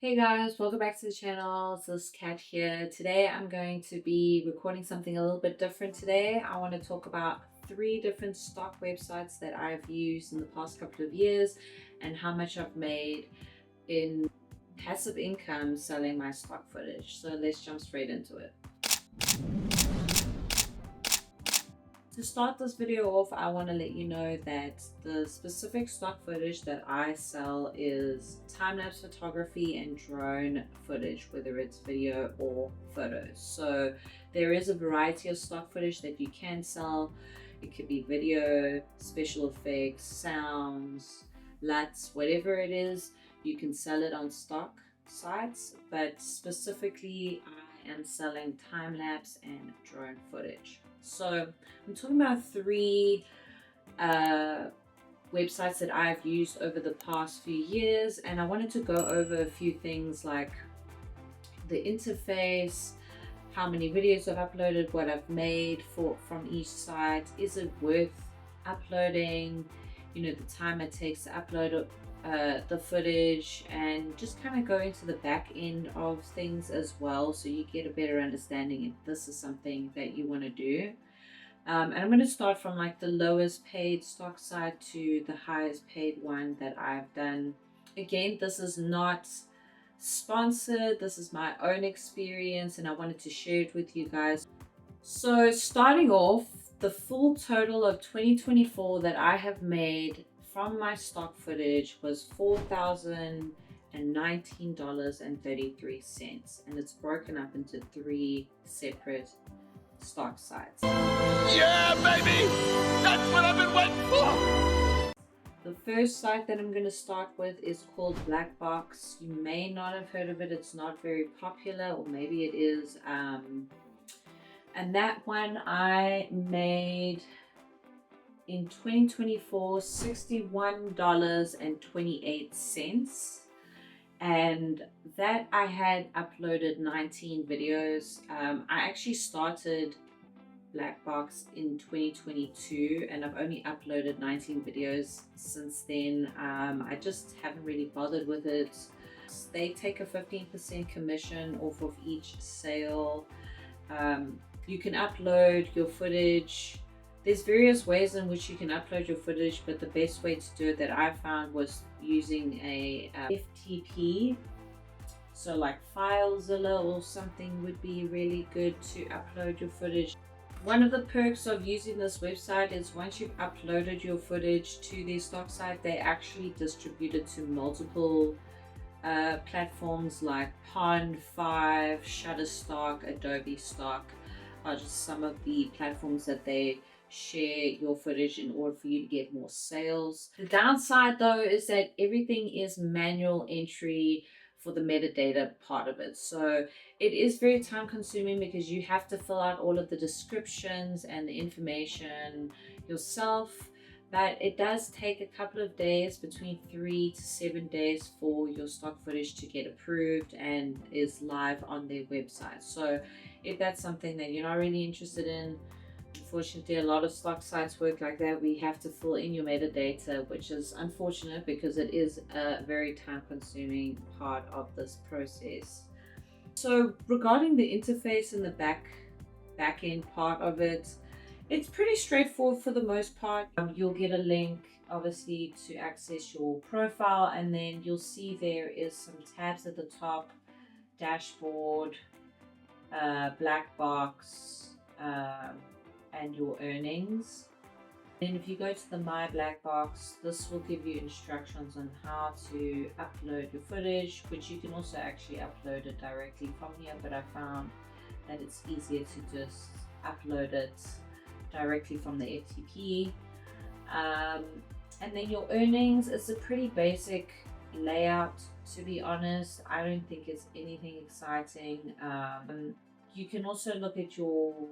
Hey guys, welcome back to the channel. It's this Cat here. Today I'm going to be recording something a little bit different today. I want to talk about 3 different stock websites that I've used in the past couple of years and how much I've made in passive income selling my stock footage. So let's jump straight into it. To start this video off, I want to let you know that the specific stock footage that I sell is time-lapse photography and drone footage, whether it's video or photos. So there is a variety of stock footage that you can sell. It could be video, special effects, sounds, LUTs, whatever it is, you can sell it on stock sites, but specifically I am selling time-lapse and drone footage. So I'm talking about 3 websites that I've used over the past few years, and I wanted to go over a few things like the interface, how many videos I've uploaded, what I've made from each site, is it worth uploading, the time it takes to upload the footage, and just kind of go into the back end of things as well, so you get a better understanding if this is something that you want to do. And I'm going to start from like the lowest paid stock site to the highest paid one that I've done. Again, this is not sponsored, this is my own experience and I wanted to share it with you guys. So starting off, the full total of 2024 that I have made from my stock footage was $4,019.33, and it's broken up into 3 separate stock sites. Yeah, baby! That's what I've been waiting for! The first site that I'm going to start with is called Black Box. You may not have heard of it. It's not very popular, or maybe it is. And that one I made in 2024 $61.28, and that I had uploaded 19 videos. I actually started Black Box in 2022 and I've only uploaded 19 videos since then. I just haven't really bothered with it. They take a 15% commission off of each sale. You can upload your footage. There's various ways in which you can upload your footage, but the best way to do it that I found was using a FTP. So like FileZilla or something would be really good to upload your footage. One of the perks of using this website is once you've uploaded your footage to their stock site, they actually distribute it to multiple platforms like Pond5, Shutterstock, Adobe Stock are just some of the platforms that they share your footage in order for you to get more sales. The downside though is that everything is manual entry for the metadata part of it, so it is very time consuming because you have to fill out all of the descriptions and the information yourself, but it does take a couple of days, between 3 to 7 days, for your stock footage to get approved and is live on their website. So if that's something that you're not really interested in, unfortunately a lot of stock sites work like that. We have to fill in your metadata, which is unfortunate because it is a very time consuming part of this process. So regarding the interface and the back end part of it, it's pretty straightforward for the most part. You'll get a link obviously to access your profile, and then you'll see there is some tabs at the top: dashboard, black box, and your earnings. Then if you go to the My Black Box, this will give you instructions on how to upload your footage, which you can also actually upload it directly from here, but I found that it's easier to just upload it directly from the FTP. And then your earnings is a pretty basic layout, to be honest. I don't think it's anything exciting. You can also look at your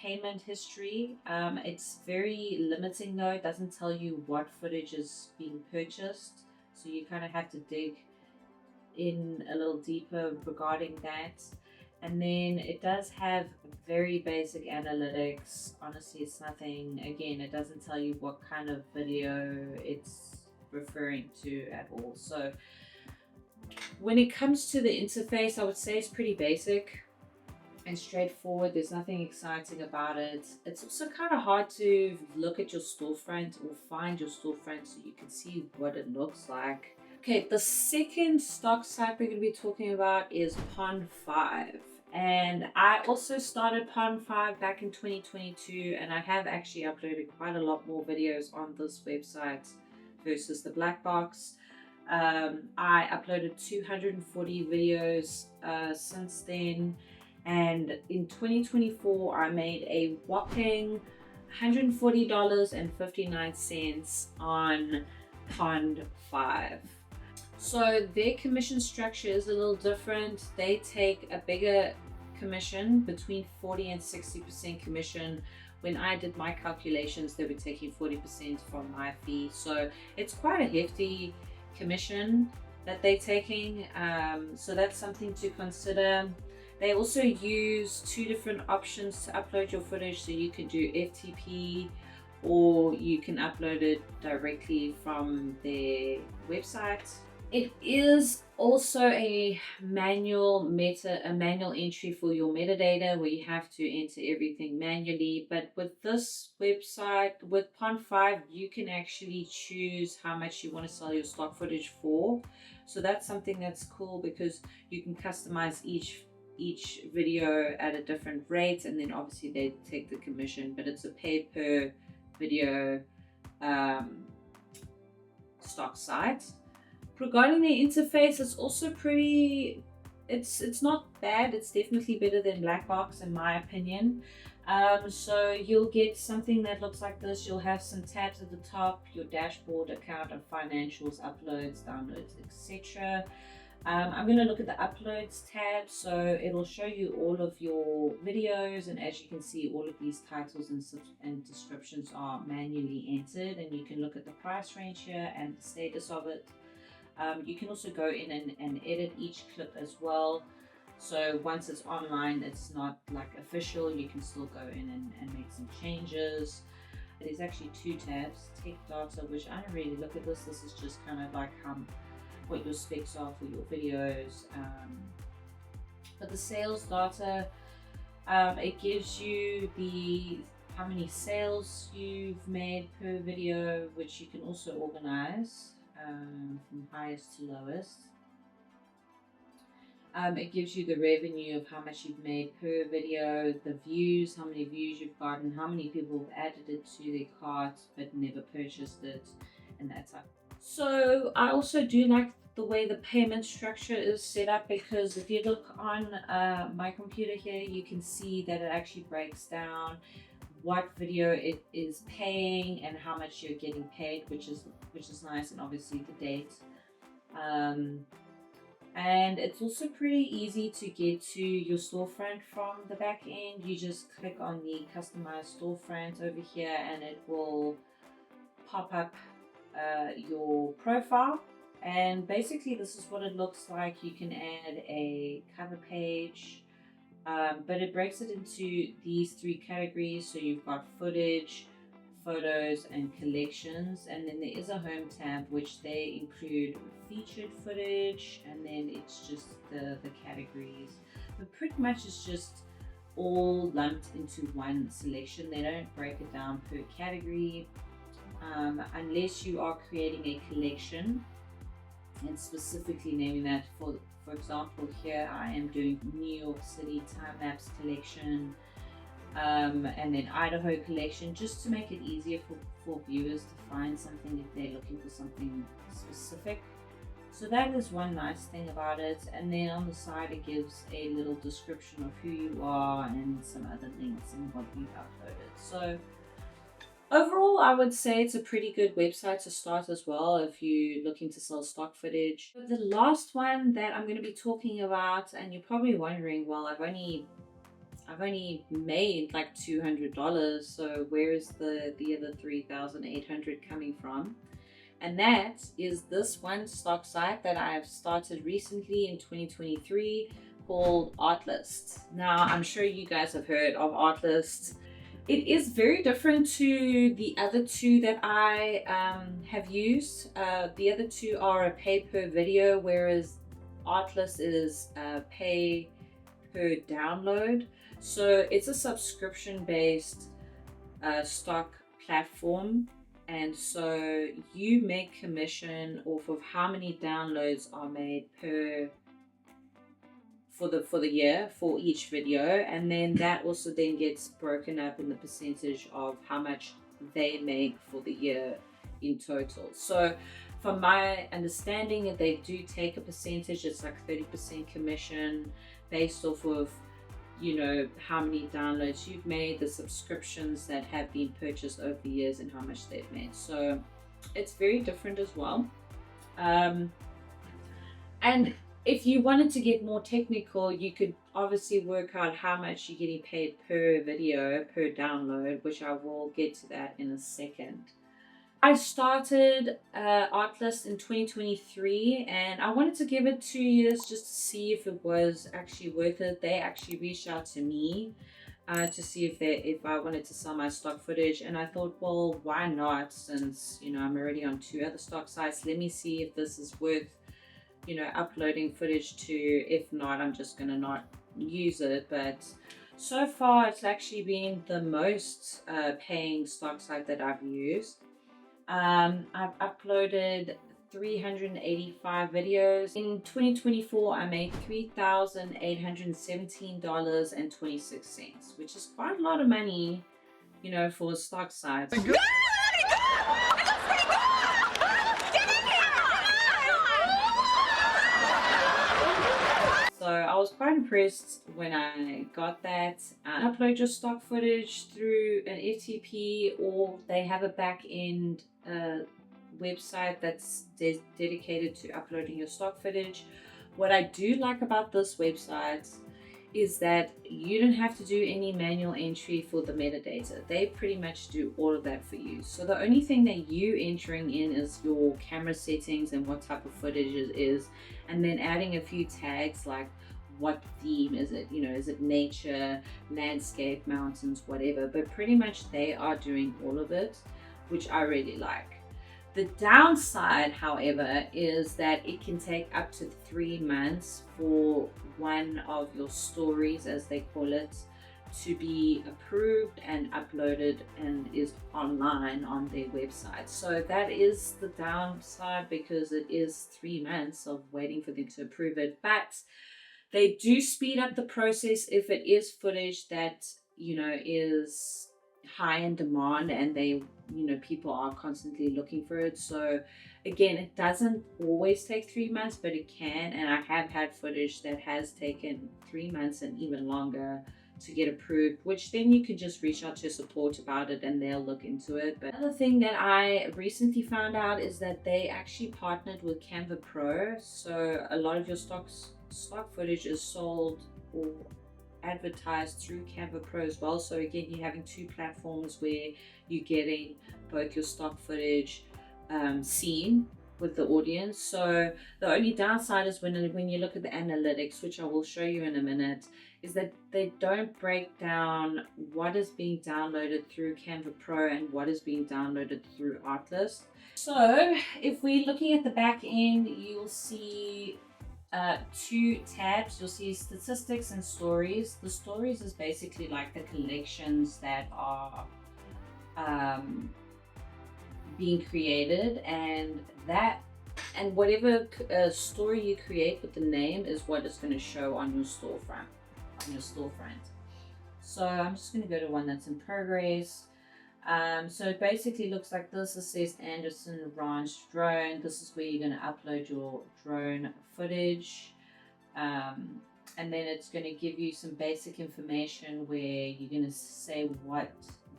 payment history. It's very limiting though. It doesn't tell you what footage is being purchased, so you kind of have to dig in a little deeper regarding that. And then it does have very basic analytics. Honestly, it's nothing. Again, it doesn't tell you what kind of video it's referring to at all. So When it comes to the interface, I would say it's pretty basic and straightforward. There's nothing exciting about it. It's also kind of hard to look at your storefront or find your storefront so you can see what it looks like. Okay, the second stock site we're going to be talking about is Pond 5. And I also started Pond 5 back in 2022, and I have actually uploaded quite a lot more videos on this website versus the black box. I uploaded 240 videos since then, and in 2024 I made a whopping $140.59 on Pond 5. So their commission structure is a little different. They take a bigger commission, between 40 and 60% commission. When I did my calculations, they were taking 40% from my fee. So it's quite a hefty commission that they're taking. So that's something to consider. They also use two different options to upload your footage. So you can do FTP, or you can upload it directly from their website. It is also a manual entry for your metadata, where you have to enter everything manually. But with this website, with Pond 5, you can actually choose how much you want to sell your stock footage for. So that's something that's cool, because you can customize each video at a different rate, and then obviously they take the commission, but it's a pay per video stock site. Regarding the interface, it's also pretty, it's not bad. It's definitely better than black box in my opinion. So you'll get something that looks like this. You'll have some tabs at the top: your dashboard, account and financials, uploads, downloads, etc. I'm going to look at the uploads tab, so it'll show you all of your videos, and as you can see, all of these titles and descriptions are manually entered, and you can look at the price range here and the status of it. You can also go in and edit each clip as well. So once it's online, it's not like official, you can still go in and make some changes. There's actually two tabs: tech data, which I don't really look at this. This is just kind of like what your specs are for your videos. But the sales data, it gives you how many sales you've made per video, which you can also organize from highest to lowest. It gives you the revenue of how much you've made per video, the views, how many views you've gotten, how many people have added it to their cart but never purchased it, and that type. So I also do like the way the payment structure is set up, because if you look on my computer here, you can see that it actually breaks down what video it is paying and how much you're getting paid, which is nice, and obviously the date. And it's also pretty easy to get to your storefront from the back end. You just click on the customize storefront over here, and it will pop up your profile. And basically this is what it looks like. You can add a cover page, but it breaks it into these three categories. So you've got footage, photos and collections, and then there is a home tab which they include featured footage, and then it's just the categories. But pretty much it's just all lumped into one selection. They don't break it down per category, unless you are creating a collection and specifically naming that. For example, here I am doing New York City time-lapse collection, and then Idaho collection, just to make it easier for viewers to find something if they're looking for something specific. So that is one nice thing about it. And then on the side it gives a little description of who you are and some other links and what you've uploaded. So overall, I would say it's a pretty good website to start as well if you're looking to sell stock footage. The last one that I'm going to be talking about, and you're probably wondering, well, I've only made like $200, so where is the other $3,800 coming from? And that is this one stock site that I've started recently in 2023 called ARTLIST. Now, I'm sure you guys have heard of ARTLIST. It is very different to the other two that I have used. The other two are a pay per video, whereas ARTLIST is pay per download. So it's a subscription based stock platform, and so you make commission off of how many downloads are made for the year for each video, and then that also then gets broken up in the percentage of how much they make for the year in total. So from my understanding, they do take a percentage. It's like 30% commission based off of, you know, how many downloads you've made, the subscriptions that have been purchased over the years, and how much they've made. So it's very different as well. And if you wanted to get more technical, you could obviously work out how much you're getting paid per video, per download, which I will get to that in a second. I started ARTLIST in 2023, and I wanted to give it 2 years just to see if it was actually worth it. They actually reached out to me to see if I wanted to sell my stock footage, and I thought, well, why not? Since, you know, I'm already on 2 other stock sites, let me see if this is worth, you know, uploading footage to. If not, I'm just gonna not use it. But so far, it's actually been the most paying stock site that I've used. I've uploaded 385 videos. In 2024, I made $3,817.26, which is quite a lot of money, you know, for a stock site. So I was quite impressed when I got that. Upload your stock footage through an FTP, or they have a back-end website that's dedicated to uploading your stock footage. What I do like about this website is that you don't have to do any manual entry for the metadata. They pretty much do all of that for you. So the only thing that you entering in is your camera settings and what type of footage it is, and then adding a few tags like what theme is it, you know, is it nature, landscape, mountains, whatever. But pretty much they are doing all of it, which I really like. The downside, however, is that it can take up to 3 months for one of your stories, as they call it, to be approved and uploaded and is online on their website. So that is the downside, because it is 3 months of waiting for them to approve it. But they do speed up the process if it is footage that, you know, is high in demand and they, you know, people are constantly looking for it. So again, it doesn't always take 3 months, but it can. And I have had footage that has taken 3 months and even longer to get approved, which then you can just reach out to support about it and they'll look into it. But another thing that I recently found out is that they actually partnered with Canva Pro. So a lot of your stock footage is sold or advertised through Canva Pro as well. So again, you're having 2 platforms where you're getting both your stock footage seen with the audience. So the only downside is when you look at the analytics, which I will show you in a minute, is that they don't break down what is being downloaded through Canva Pro and what is being downloaded through ARTLIST. So if we're looking at the back end, you'll see 2 tabs. You'll see statistics and stories. The stories is basically like the collections that are being created, and whatever story you create with the name is what is going to show on your storefront. So I'm just going to go to one that's in progress. So it basically looks like this. It says Anderson Ranch drone. This is where you're going to upload your drone footage. And then it's going to give you some basic information where you're going to say what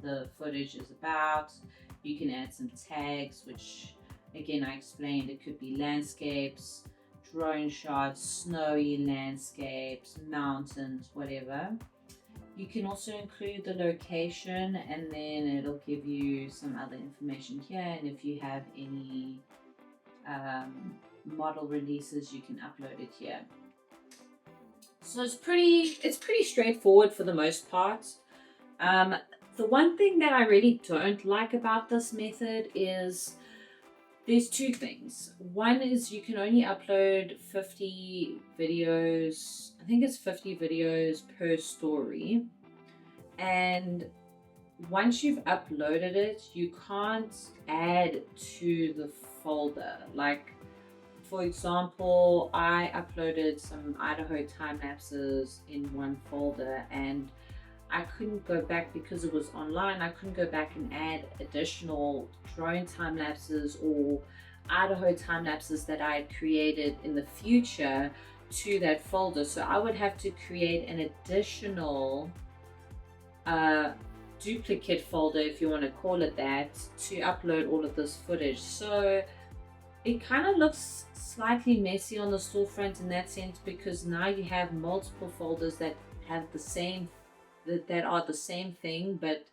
the footage is about. You can add some tags, which again I explained. It could be landscapes, drone shots, snowy landscapes, mountains, whatever. You can also include the location, and then it'll give you some other information here. And if you have any model releases, you can upload it here. So it's pretty straightforward for the most part. The one thing that I really don't like about this method is There's two things. One is you can only upload 50 videos. I think it's 50 videos per story. And once you've uploaded it, you can't add to the folder. Like, for example, I uploaded some Idaho time lapses in one folder, and I couldn't go back because it was online. I couldn't go back and add additional drone time lapses or Idaho time lapses that I had created in the future to that folder. So I would have to create an additional duplicate folder, if you want to call it that, to upload all of this footage. So it kind of looks slightly messy on the storefront in that sense, because now you have multiple folders that have the same that are the same thing, but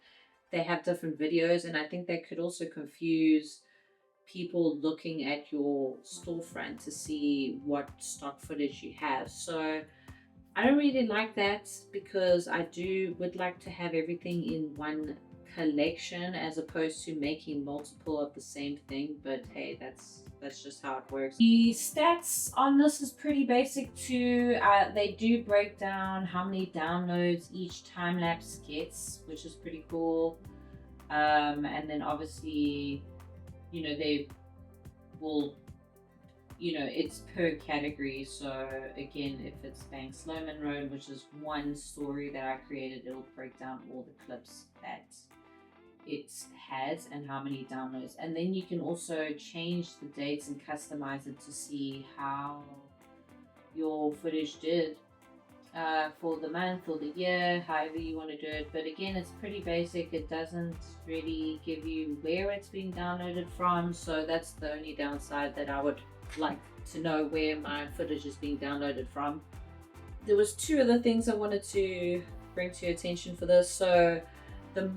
they have different videos, and I think that could also confuse people looking at your storefront to see what stock footage you have. So I don't really like that, because I would like to have everything in one collection as opposed to making multiple of the same thing. But hey, that's just how it works. The stats on this is pretty basic too. They do break down how many downloads each time lapse gets, which is pretty cool. And then obviously, you know, they will, you know, it's per category. So again, if it's Bank Sloman Road, which is one story that I created, it'll break down all the clips that it has and how many downloads. And then you can also change the dates and customize it to see how your footage did for the month or the year, however you want to do it. But again, it's pretty basic. It doesn't really give you where it's been downloaded from, so that's the only downside, that I would like to know where my footage is being downloaded from. There was two other things I wanted to bring to your attention for this. So the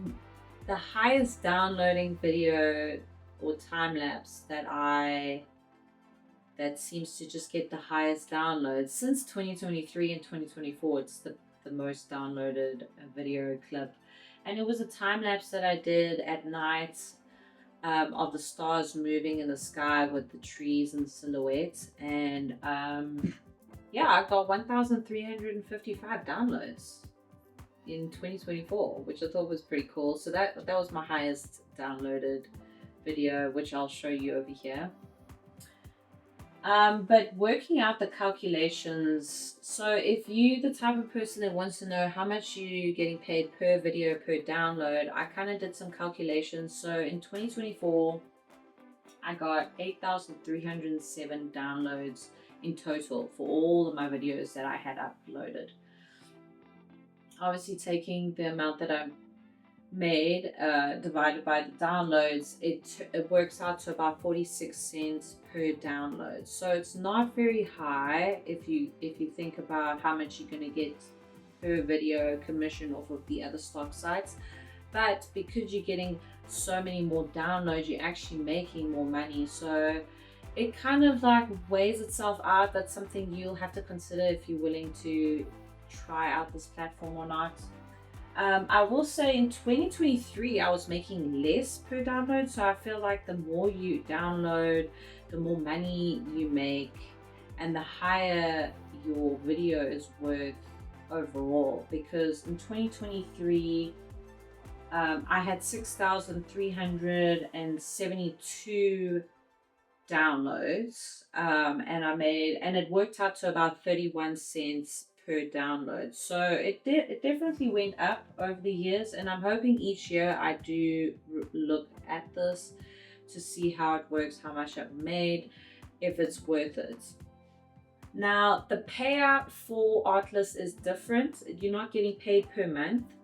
highest downloading video or time lapse that seems to just get the highest downloads since 2023 and 2024, it's the most downloaded video clip, and it was a time lapse that I did at night of the stars moving in the sky with the trees and silhouettes. And yeah, I got 1,355 downloads in 2024, which I thought was pretty cool. So that was my highest downloaded video, which I'll show you over here. But working out the calculations, so if you're the type of person that wants to know how much you're getting paid per video per download, I kind of did some calculations. So in 2024, I got 8,307 downloads in total for all of my videos that I had uploaded. Obviously, taking the amount that I made divided by the downloads, it works out to about 46 cents per download. So it's not very high if you think about how much you're going to get per video commission off of the other stock sites. But because you're getting so many more downloads, you're actually making more money. So it kind of like weighs itself out. That's something you'll have to consider if you're willing to try out this platform or not. I will say in 2023 I was making less per download, so I feel like the more you download, the more money you make, and the higher your video is worth overall. Because in 2023 I had 6,372 downloads, and it worked out to about 31 cents per download. So it definitely went up over the years, and I'm hoping each year I do look at this to see how it works, how much I've made, if it's worth it. Now the payout for ARTLIST is different. You're not getting paid per month,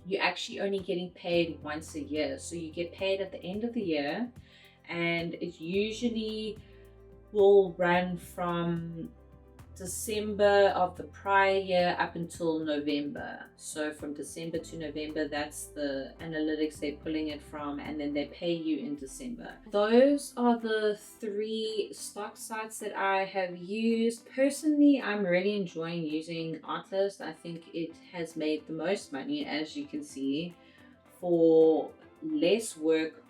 you're actually only getting paid once a year. So you get paid at the end of the year, and it usually will run from December of the prior year up until November. So from December to November, that's the analytics they're pulling it from, and then they pay you in December. Those are the 3 stock sites that I have used. Personally, I'm really enjoying using ARTLIST. I think it has made the most money, as you can see, for less work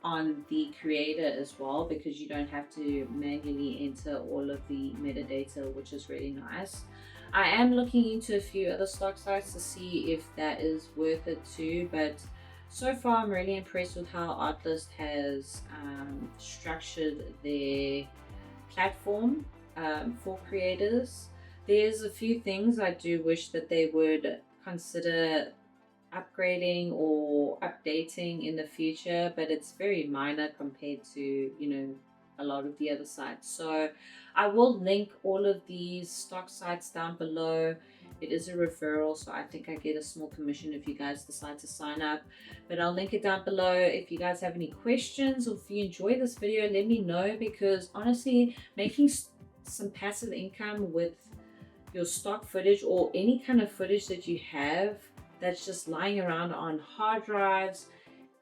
on the creator as well, because you don't have to manually enter all of the metadata, which is really nice. I am looking into a few other stock sites to see if that is worth it too, but so far I'm really impressed with how ARTLIST has structured their platform for creators. There's a few things I do wish that they would consider upgrading or updating in the future, but it's very minor compared to, you know, a lot of the other sites. So I will link all of these stock sites down below. It is a referral, so I think I get a small commission if you guys decide to sign up, but I'll link it down below. If you guys have any questions or if you enjoy this video, let me know, because honestly, making some passive income with your stock footage or any kind of footage that you have that's just lying around on hard drives,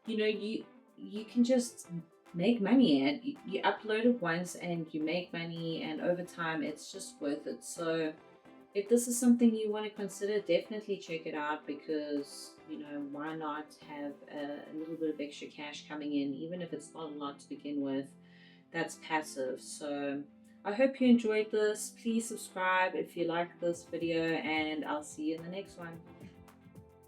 you know, you can just make money, and you upload it once and you make money, and over time it's just worth it. So if this is something you want to consider, definitely check it out, because, you know, why not have a little bit of extra cash coming in, even if it's not a lot to begin with. That's passive. So I hope you enjoyed this. Please subscribe if you like this video, and I'll see you in the next one.